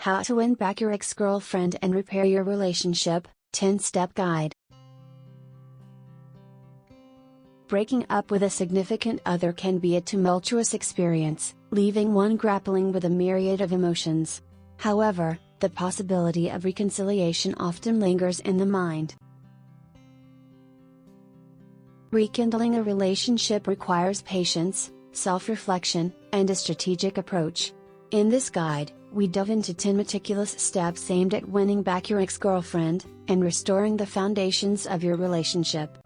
How to Win Back Your Ex-Girlfriend and Repair Your Relationship, 10-Step Guide. Breaking up with a significant other can be a tumultuous experience, leaving one grappling with a myriad of emotions. However, the possibility of reconciliation often lingers in the mind. Rekindling a relationship requires patience, self-reflection, and a strategic approach. In this guide, we delve into 10 meticulous steps aimed at winning back your ex-girlfriend, and restoring the foundations of your relationship.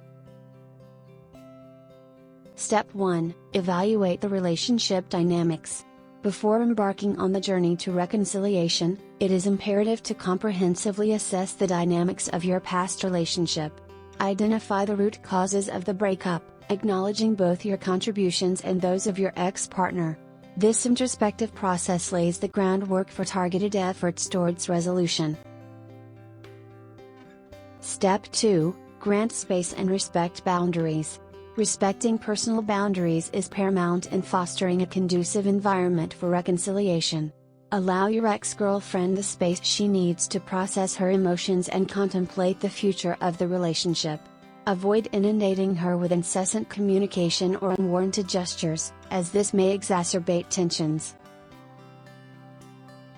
Step 1. Evaluate the relationship dynamics. Before embarking on the journey to reconciliation, it is imperative to comprehensively assess the dynamics of your past relationship. Identify the root causes of the breakup, acknowledging both your contributions and those of your ex-partner. This introspective process lays the groundwork for targeted efforts towards resolution. Step 2. Grant space and respect boundaries. Respecting personal boundaries is paramount in fostering a conducive environment for reconciliation. Allow your ex-girlfriend the space she needs to process her emotions and contemplate the future of the relationship. Avoid inundating her with incessant communication or unwarranted gestures, as this may exacerbate tensions.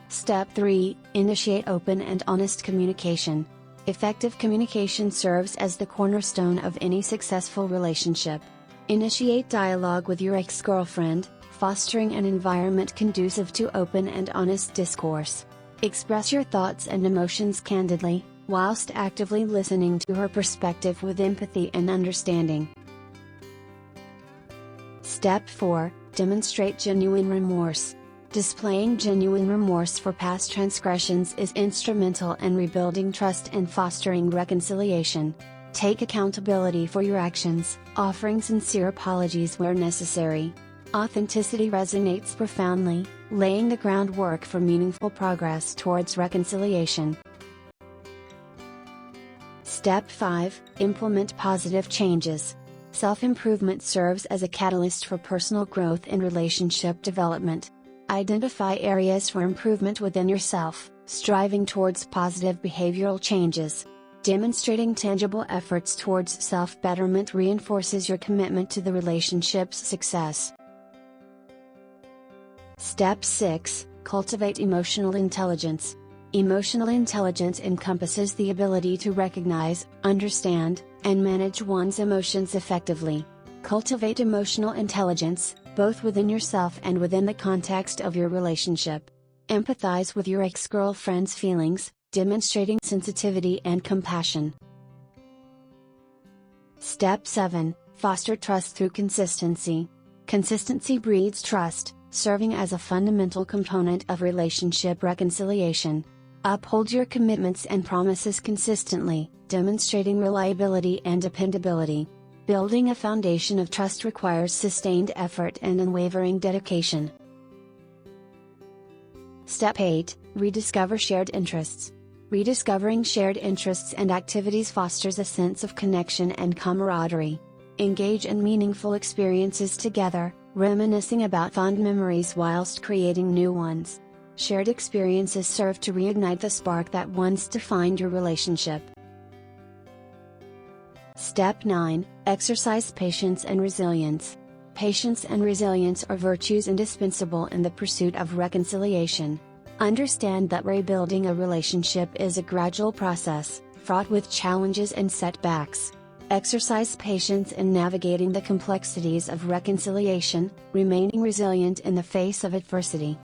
Step 3. Initiate open and honest communication. Effective communication serves as the cornerstone of any successful relationship. Initiate dialogue with your ex-girlfriend, fostering an environment conducive to open and honest discourse. Express your thoughts and emotions candidly, whilst actively listening to her perspective with empathy and understanding. Step 4. Demonstrate genuine remorse. Displaying genuine remorse for past transgressions is instrumental in rebuilding trust and fostering reconciliation. Take accountability for your actions, offering sincere apologies where necessary. Authenticity resonates profoundly, laying the groundwork for meaningful progress towards reconciliation. Step 5. Implement positive changes. Self-improvement serves as a catalyst for personal growth and relationship development. Identify areas for improvement within yourself, striving towards positive behavioral changes. Demonstrating tangible efforts towards self-betterment reinforces your commitment to the relationship's success. Step 6. Cultivate emotional intelligence. Emotional intelligence encompasses the ability to recognize, understand, and manage one's emotions effectively. Cultivate emotional intelligence, both within yourself and within the context of your relationship. Empathize with your ex-girlfriend's feelings, demonstrating sensitivity and compassion. Step 7. Foster trust through consistency. Consistency breeds trust, serving as a fundamental component of relationship reconciliation. Uphold your commitments and promises consistently, demonstrating reliability and dependability. Building a foundation of trust requires sustained effort and unwavering dedication. Step 8. Rediscover shared interests. Rediscovering shared interests and activities fosters a sense of connection and camaraderie. Engage in meaningful experiences together, reminiscing about fond memories whilst creating new ones. Shared experiences serve to reignite the spark that once defined your relationship. Step 9. Exercise patience and resilience. Patience and resilience are virtues indispensable in the pursuit of reconciliation. Understand that rebuilding a relationship is a gradual process, fraught with challenges and setbacks. Exercise patience in navigating the complexities of reconciliation, remaining resilient in the face of adversity.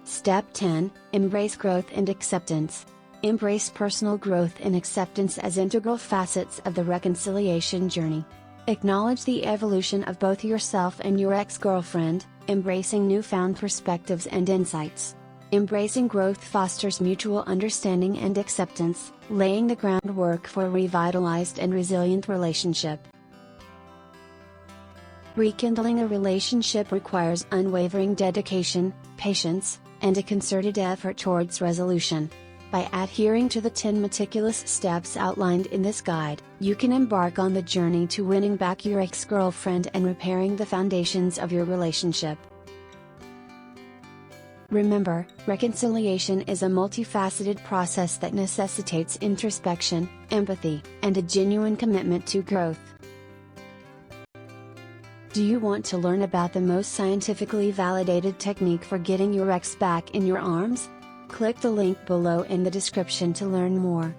Step 10. Embrace growth and acceptance. Embrace personal growth and acceptance as integral facets of the reconciliation journey. Acknowledge the evolution of both yourself and your ex-girlfriend, embracing newfound perspectives and insights. Embracing growth fosters mutual understanding and acceptance, laying the groundwork for a revitalized and resilient relationship. Rekindling a relationship requires unwavering dedication, patience, and a concerted effort towards resolution. By adhering to the 10 meticulous steps outlined in this guide, you can embark on the journey to winning back your ex-girlfriend and repairing the foundations of your relationship. Remember, reconciliation is a multifaceted process that necessitates introspection, empathy, and a genuine commitment to growth. Do you want to learn about the most scientifically validated technique for getting your ex back in your arms? Click the link below in the description to learn more.